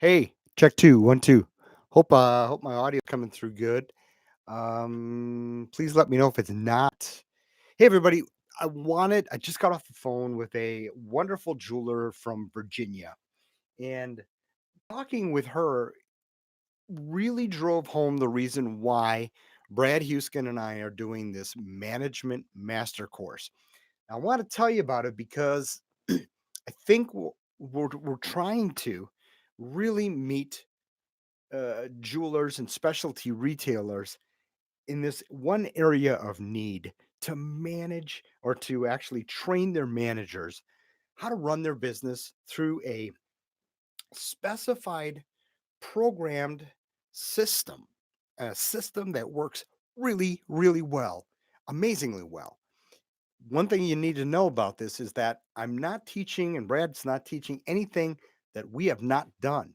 Hey, check two, 1, 2. Hope my audio coming through good. Please let me know if it's not. Hey everybody, I just got off the phone with a wonderful jeweler from Virginia, and talking with her really drove home the reason why Brad Houston and I are doing this management master course. I want to tell you about it because I think we're trying to really meet jewelers and specialty retailers in this one area of need to manage or to actually train their managers how to run their business through a specified programmed system, a system that works really, really well, amazingly well. One thing you need to know about this is that I'm not teaching, and Brad's not teaching anything that we have not done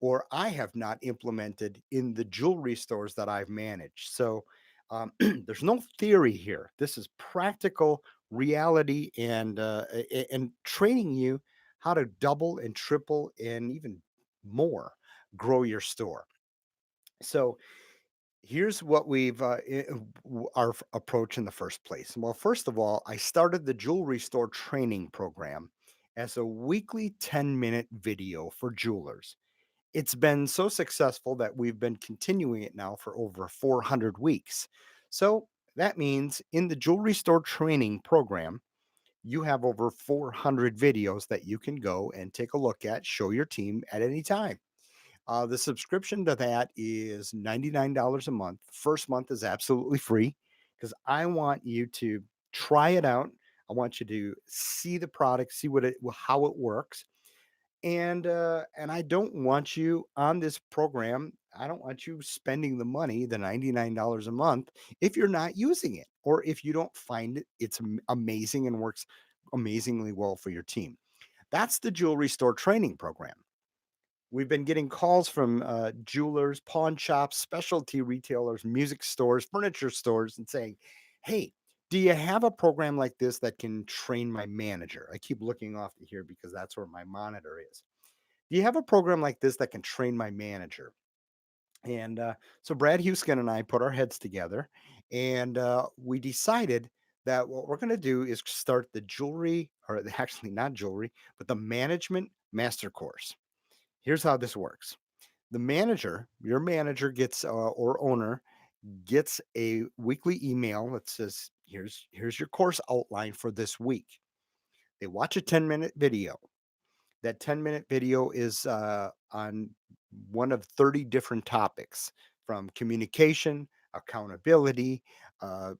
or I have not implemented in the jewelry stores that I've managed. So there's no theory here. This is practical reality and training you how to double and triple and even more grow your store. So here's what our approach in the first place. Well, first of all, I started the jewelry store training program as a weekly 10-minute video for jewelers. It's been so successful that we've been continuing it now for over 400 weeks. So that means in the jewelry store training program, you have over 400 videos that you can go and take a look at, show your team at any time. The subscription to that is $99 a month. First month is absolutely free because I want you to try it out. I want you to see the product, see how it works, and I don't want you on this program. I don't want you spending the money, the $99 a month, if you're not using it or if you don't find it's amazing and works amazingly well for your team. That's the jewelry store training program. We've been getting calls from jewelers, pawn shops, specialty retailers, music stores, furniture stores, and saying, "Hey, do you have a program like this that can train my manager?" I keep looking off to here because that's where my monitor is. Do you have a program like this that can train my manager? And so Brad Houston and I put our heads together, and we decided that what we're going to do is start the jewelry, or actually not jewelry, but the management master course. Here's how this works. Your manager gets, or owner gets a weekly email that says, here's your course outline for this week. They watch a 10-minute video. That 10-minute video is on one of 30 different topics, from communication, accountability, uh,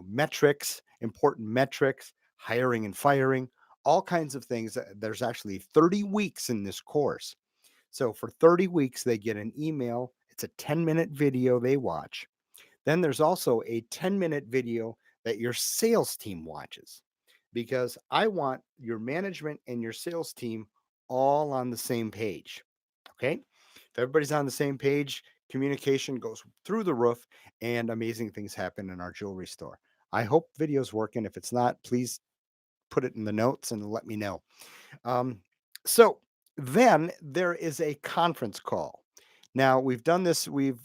metrics, important metrics, hiring and firing, all kinds of things. There's actually 30 weeks in this course. So for 30 weeks, they get an email. It's a 10-minute video they watch. Then there's also a 10-minute video that your sales team watches, because I want your management and your sales team all on the same page. Okay. If everybody's on the same page, communication goes through the roof and amazing things happen in our jewelry store. I hope video's working. If it's not, please put it in the notes and let me know. Um, so then there is a conference call. Now we've done this. We've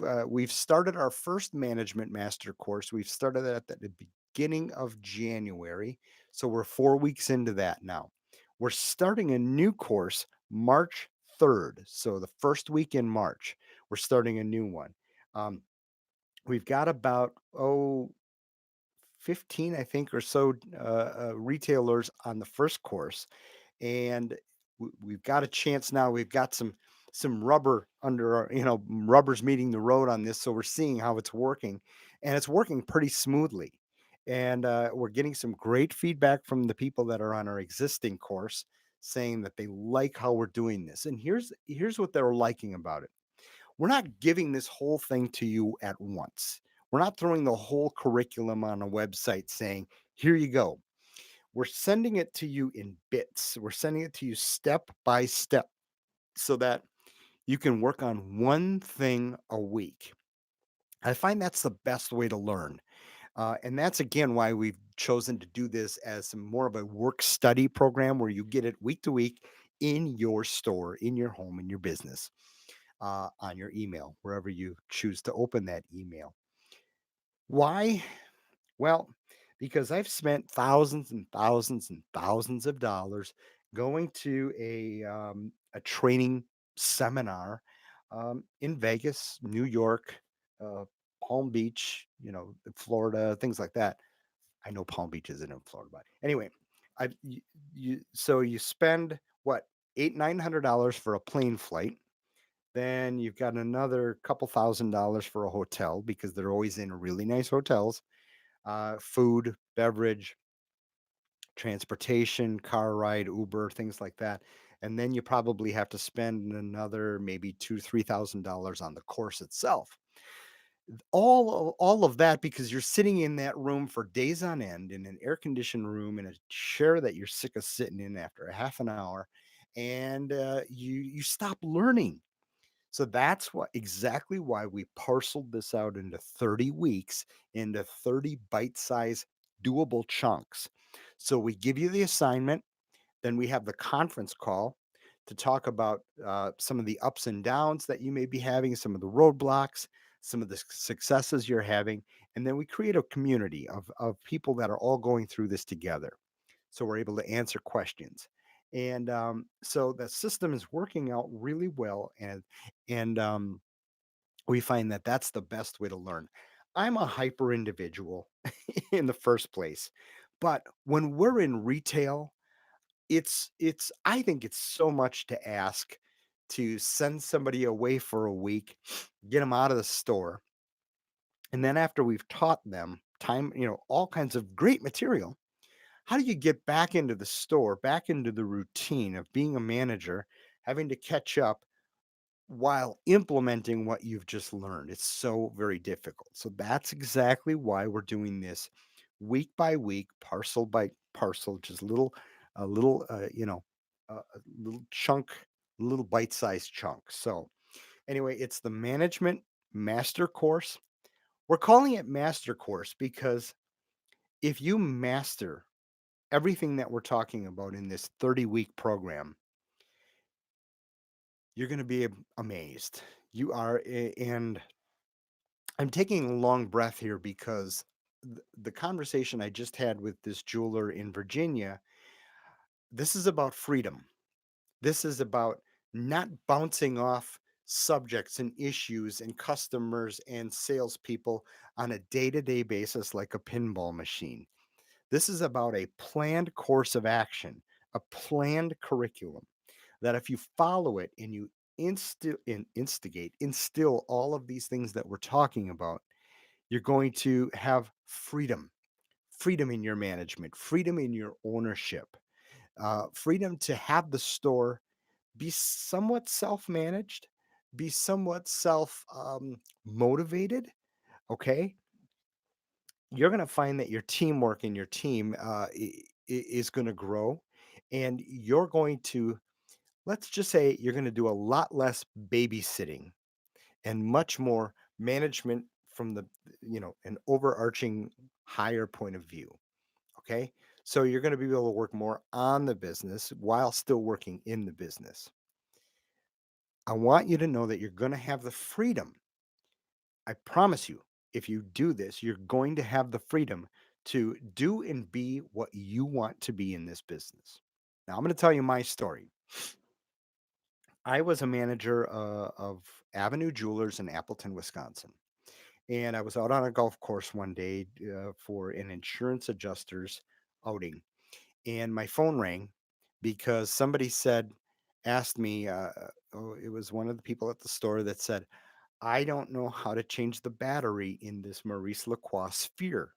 started our first management master course. We've started that at the beginning of January, so we're 4 weeks into that now. We're starting a new course March 3rd, so the first week in March. We're starting a new one. Um, we've got about 15, I think, or so retailers on the first course, and we've got a chance now. We've got some rubber under our, rubber's meeting the road on this, so we're seeing how it's working, and it's working pretty smoothly. And we're getting some great feedback from the people that are on our existing course, saying that they like how we're doing this. And here's what they're liking about it. We're not giving this whole thing to you at once. We're not throwing the whole curriculum on a website saying, "Here you go." We're sending it to you in bits. We're sending it to you step by step so that you can work on one thing a week. I find that's the best way to learn. And that's again why we've chosen to do this as more of a work study program where you get it week to week. in your store, in your home, in your business, on your email, wherever you choose to open that email. Why? Well, because I've spent thousands and thousands and thousands of dollars going to a training seminar in Vegas, New York, uh, Palm Beach, Florida, things like that. I know Palm Beach isn't in Florida, but anyway, so you spend what, $800-900 for a plane flight. Then you've got another couple $1,000 for a hotel because they're always in really nice hotels, food, beverage, transportation, car ride, Uber, things like that. And then you probably have to spend another maybe $2,000 to $3,000 on the course itself. All of that because you're sitting in that room for days on end in an air conditioned room in a chair that you're sick of sitting in after a half an hour, and you stop learning. So that's what exactly why we parceled this out into 30 weeks, into 30 bite-sized doable chunks. So we give you the assignment, then we have the conference call to talk about some of the ups and downs that you may be having, some of the roadblocks, some of the successes you're having, and then we create a community of people that are all going through this together. So we're able to answer questions. And so the system is working out really well, and we find that that's the best way to learn. I'm a hyper individual in the first place, but when we're in retail, it's I think it's so much to ask to send somebody away for a week, get them out of the store, and then after we've taught them time, all kinds of great material, how do you get back into the store, back into the routine of being a manager, having to catch up while implementing what you've just learned? It's so very difficult. So that's exactly why we're doing this week by week, parcel by parcel, just a little chunk, little bite-sized chunk. So anyway, it's the management master course. We're calling it master course because if you master everything that we're talking about in this 30-week program, you're going to be amazed. You are, and I'm taking a long breath here because the conversation I just had with this jeweler in Virginia, this is about freedom. This is about not bouncing off subjects and issues and customers and salespeople on a day to day basis like a pinball machine. This is about a planned course of action, a planned curriculum that if you follow it and you instill all of these things that we're talking about, you're going to have freedom in your management, freedom in your ownership, freedom to have the store be somewhat self-managed, be somewhat self motivated. Okay, you're going to find that your teamwork and your team is going to grow, and you're going to, let's just say, you're going to do a lot less babysitting and much more management from an overarching higher point of view. Okay, so you're going to be able to work more on the business while still working in the business. I want you to know that you're going to have the freedom. I promise you, if you do this, you're going to have the freedom to do and be what you want to be in this business. Now, I'm going to tell you my story. I was a manager of Avenue Jewelers in Appleton, Wisconsin. And I was out on a golf course one day for an insurance adjuster's outing. And my phone rang because somebody asked me, oh, it was one of the people at the store that said, I don't know how to change the battery in this Maurice Lacroix sphere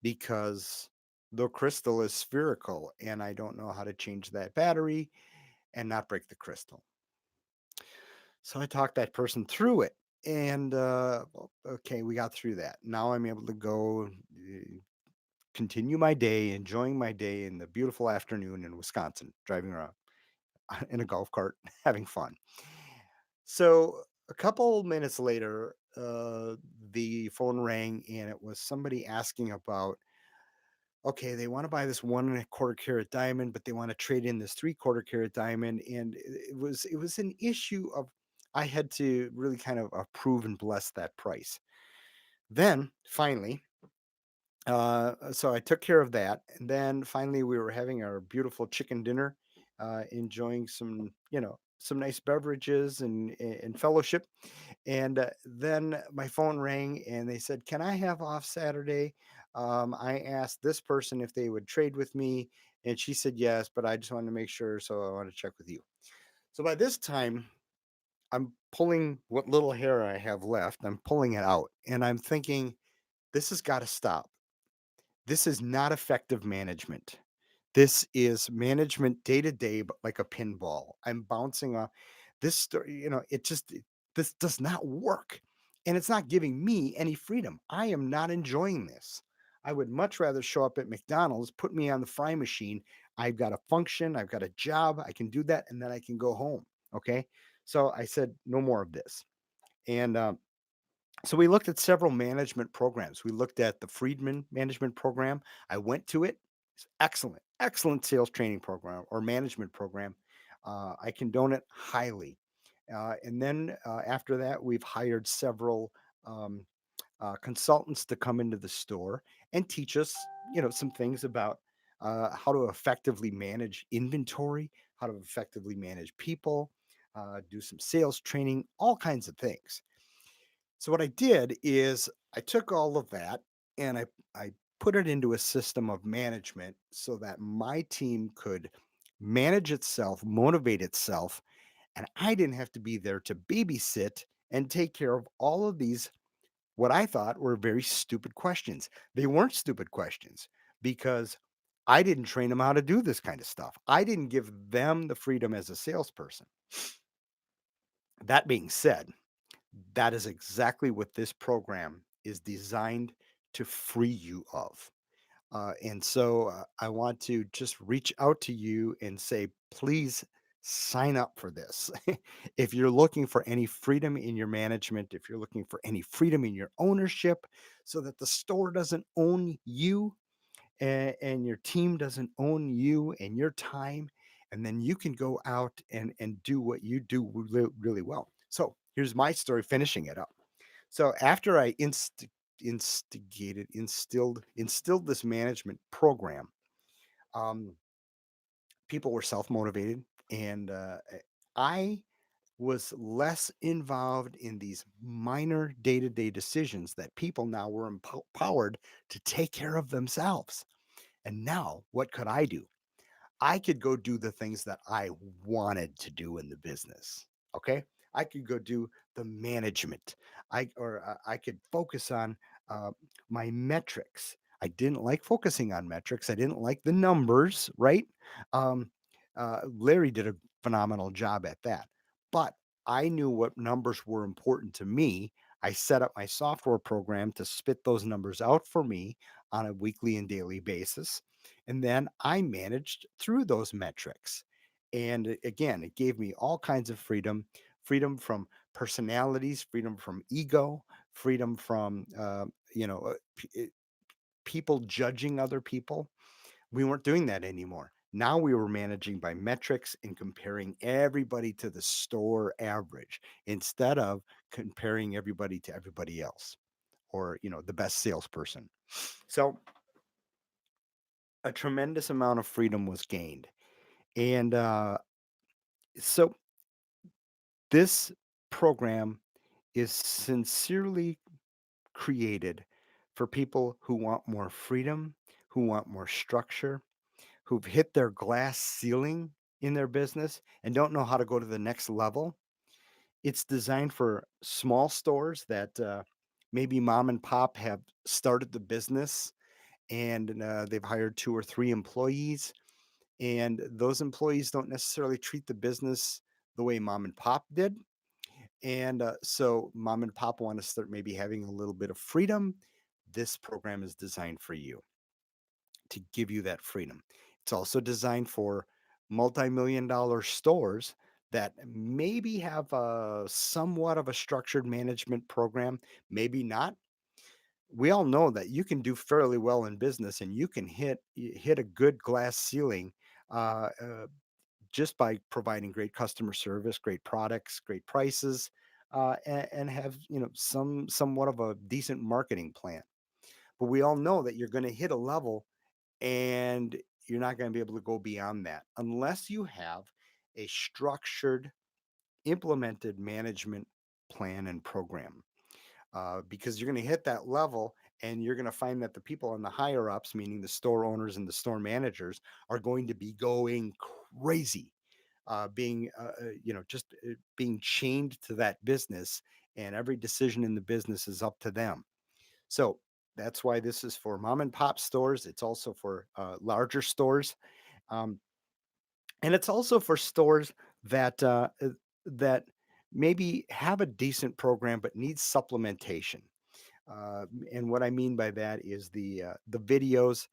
because the crystal is spherical and I don't know how to change that battery and not break the crystal. So I talked that person through it. And okay, we got through that. Now I'm able to go continue my day, enjoying my day in the beautiful afternoon in Wisconsin, driving around in a golf cart, having fun. So a couple minutes later, the phone rang and it was somebody asking about okay, they want to buy this 1.25 carat diamond, but they want to trade in this 3/4 carat diamond. And it was an issue of I had to really kind of approve and bless that price. Then finally, so I took care of that, and then finally we were having our beautiful chicken dinner, enjoying some, some nice beverages and fellowship. And then my phone rang, and they said, "Can I have off Saturday?" I asked this person if they would trade with me, and she said yes, but I just wanted to make sure, so I want to check with you. So by this time, I'm pulling what little hair I have left. I'm pulling it out, and I'm thinking, this has got to stop. This is not effective management. This is management day to day, but like a pinball. I'm bouncing off this story, this does not work. And it's not giving me any freedom. I am not enjoying this. I would much rather show up at McDonald's, put me on the fry machine. I've got a function, I've got a job, I can do that, and then I can go home. Okay. So I said, no more of this. And so we looked at several management programs. We looked at the Friedman management program. I went to it. It's excellent, excellent sales training program or management program. I condone it highly. And then after that, we've hired several um, consultants to come into the store and teach us, some things about how to effectively manage inventory, how to effectively manage people, do some sales training, all kinds of things. So what I did is I took all of that and I put it into a system of management so that my team could manage itself, motivate itself, and I didn't have to be there to babysit and take care of all of these what I thought were very stupid questions. They weren't stupid questions because I didn't train them how to do this kind of stuff. I didn't give them the freedom as a salesperson. That being said, that is exactly what this program is designed to free you of. And so I want to just reach out to you and say, please sign up for this. If you're looking for any freedom in your management, if you're looking for any freedom in your ownership, so that the store doesn't own you and your team doesn't own you and your time, and then you can go out and do what you do really, really well. So here's my story finishing it up. So after I instilled this management program, um, people were self-motivated, and I was less involved in these minor day-to-day decisions that people now were empowered to take care of themselves. And now what could I do? I could go do the things that I wanted to do in the business. Okay. I could go do the management. I could focus on uh, my metrics. I didn't like focusing on metrics. I didn't like the numbers, right? Um, Larry did a phenomenal job at that. But I knew what numbers were important to me. I set up my software program to spit those numbers out for me on a weekly and daily basis, and then I managed through those metrics. And again, it gave me all kinds of freedom from personalities, freedom from ego, freedom from, people judging other people. We weren't doing that anymore. Now we were managing by metrics and comparing everybody to the store average instead of comparing everybody to everybody else or, the best salesperson. So a tremendous amount of freedom was gained. And so this program is sincerely created for people who want more freedom, who want more structure, who've hit their glass ceiling in their business and don't know how to go to the next level. It's designed for small stores that maybe mom and pop have started the business and they've hired 2 or 3 employees, and those employees don't necessarily treat the business the way mom and pop did. And so mom and pop want to start maybe having a little bit of freedom. This program is designed for you to give you that freedom. It's also designed for multi-million dollar stores that maybe have a somewhat of a structured management program, maybe not. we all know that you can do fairly well in business and you can hit a good glass ceiling uh, uh, just by providing great customer service, great products, great prices, and have somewhat of a decent marketing plan. But we all know that you're going to hit a level and you're not going to be able to go beyond that unless you have a structured, implemented management plan and program. Because you're going to hit that level and you're going to find that the people on the higher ups, meaning the store owners and the store managers, are going to be going crazy, being just being chained to that business, and every decision in the business is up to them. So that's why this is for mom and pop stores. It's also for larger stores, um, and it's also for stores that maybe have a decent program but need supplementation. And what I mean by that is the videos.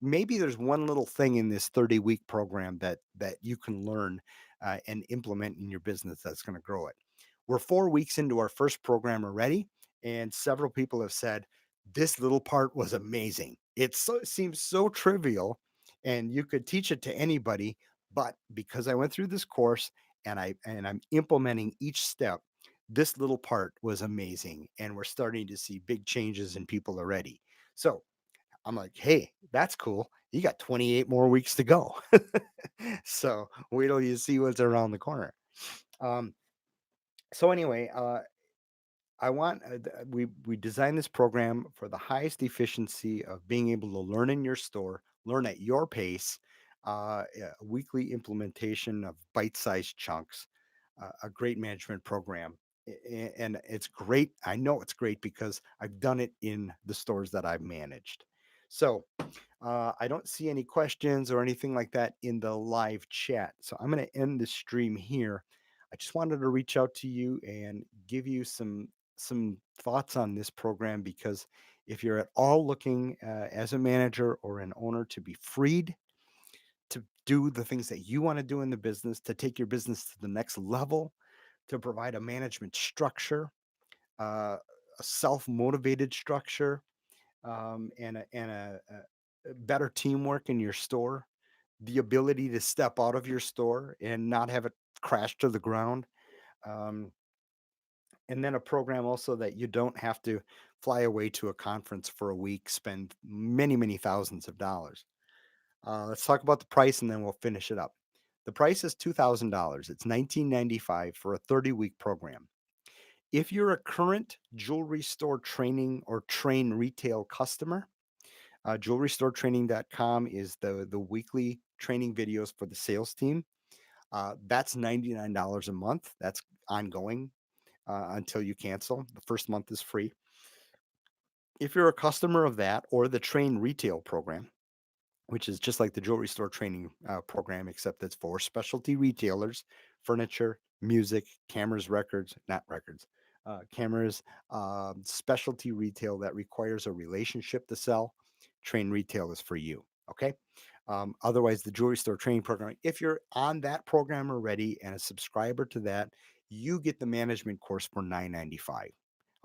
Maybe there's one little thing in this 30-week program that you can learn and implement in your business that's going to grow it. We're 4 weeks into our first program already, and several people have said this little part was amazing. It seems so trivial, and you could teach it to anybody, but because I went through this course and I'm implementing each step, this little part was amazing, and we're starting to see big changes in people already. So I'm like, hey, that's cool. You got 28 more weeks to go. So wait till you see what's around the corner. Um, so anyway, I want we designed this program for the highest efficiency of being able to learn in your store, learn at your pace, a weekly implementation of bite-sized chunks, a great management program, and it's great. I know it's great because I've done it in the stores that I've managed. So I don't see any questions or anything like that in the live chat. So I'm going to end the stream here. I just wanted to reach out to you and give you some thoughts on this program, because if you're at all looking as a manager or an owner to be freed to do the things that you want to do in the business, to take your business to the next level, to provide a management structure, a self motivated structure, and a better teamwork in your store, the ability to step out of your store and not have it crash to the ground. Um, and then a program also that you don't have to fly away to a conference for a week, spend many, many thousands of dollars. Let's talk about the price and then we'll finish it up. The price is $2,000. It's 1995 for a 30-week program. If you're a current jewelry store training or train retail customer, jewelrystoretraining.com is the weekly training videos for the sales team. That's $99 a month. That's ongoing until you cancel. The first month is free. If you're a customer of that or the train retail program, which is just like the jewelry store training program, except it's for specialty retailers, furniture, music, cameras, records, not records, cameras, specialty retail that requires a relationship to sell. Train retail is for you. Okay. Otherwise, the jewelry store training program, if you're on that program already and a subscriber to that, you get the management course for $9.95.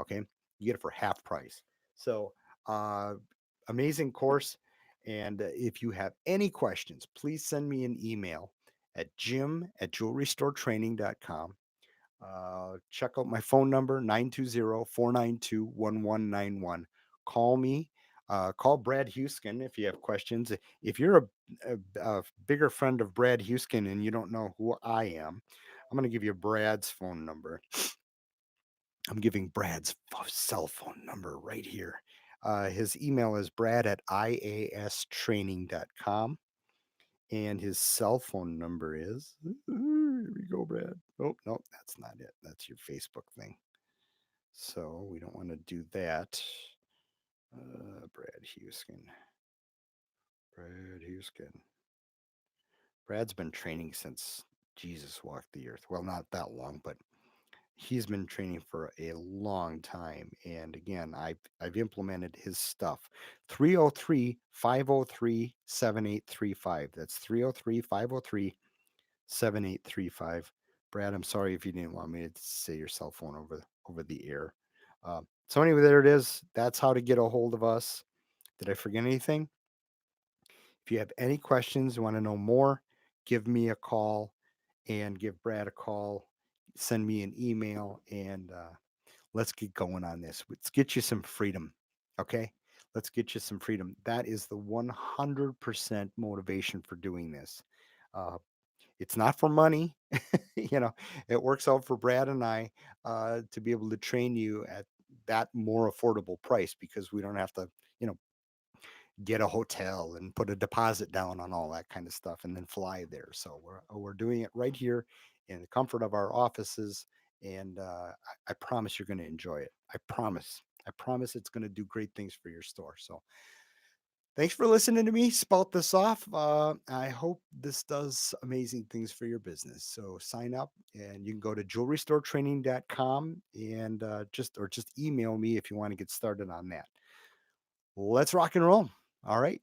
Okay. You get it for half price. So, uh, amazing course. And if you have any questions, please send me an email at jim@jewelrystoretraining.com. Check out my phone number, 920-492-1191. Call me. Call Brad Huskin if you have questions. If you're a bigger friend of Brad Huskin and you don't know who I am, I'm going to give you Brad's phone number. I'm giving Brad's cell phone number right here. His email is brad@iastraining.com. And his cell phone number is, here we go, Brad. Oh, no, that's not it. That's your Facebook thing. So we don't want to do that. Brad Huskin. Brad Huskin. Brad's been training since Jesus walked the earth. Well, not that long, but he's been training for a long time. And again, I've implemented his stuff. 303-503-7835. That's 303-503-7835. Brad, I'm sorry if you didn't want me to say your cell phone over the air. So anyway, there it is. That's how to get a hold of us. Did I forget anything? If you have any questions, you want to know more, give me a call and give Brad a call. Send me an email and let's get going on this. Let's get you some freedom. Okay. Let's get you some freedom. That is the 100% motivation for doing this. Uh, it's not for money. you know, it works out for Brad and I to be able to train you at that more affordable price because we don't have to, you know, get a hotel and put a deposit down on all that kind of stuff and then fly there. So we're doing it right here in the comfort of our offices, and I promise you're going to enjoy it. I promise. I promise it's going to do great things for your store. So thanks for listening to me spout this off. I hope this does amazing things for your business. So sign up and you can go to jewelrystoretraining.com and just email me if you want to get started on that. Let's rock and roll. All right.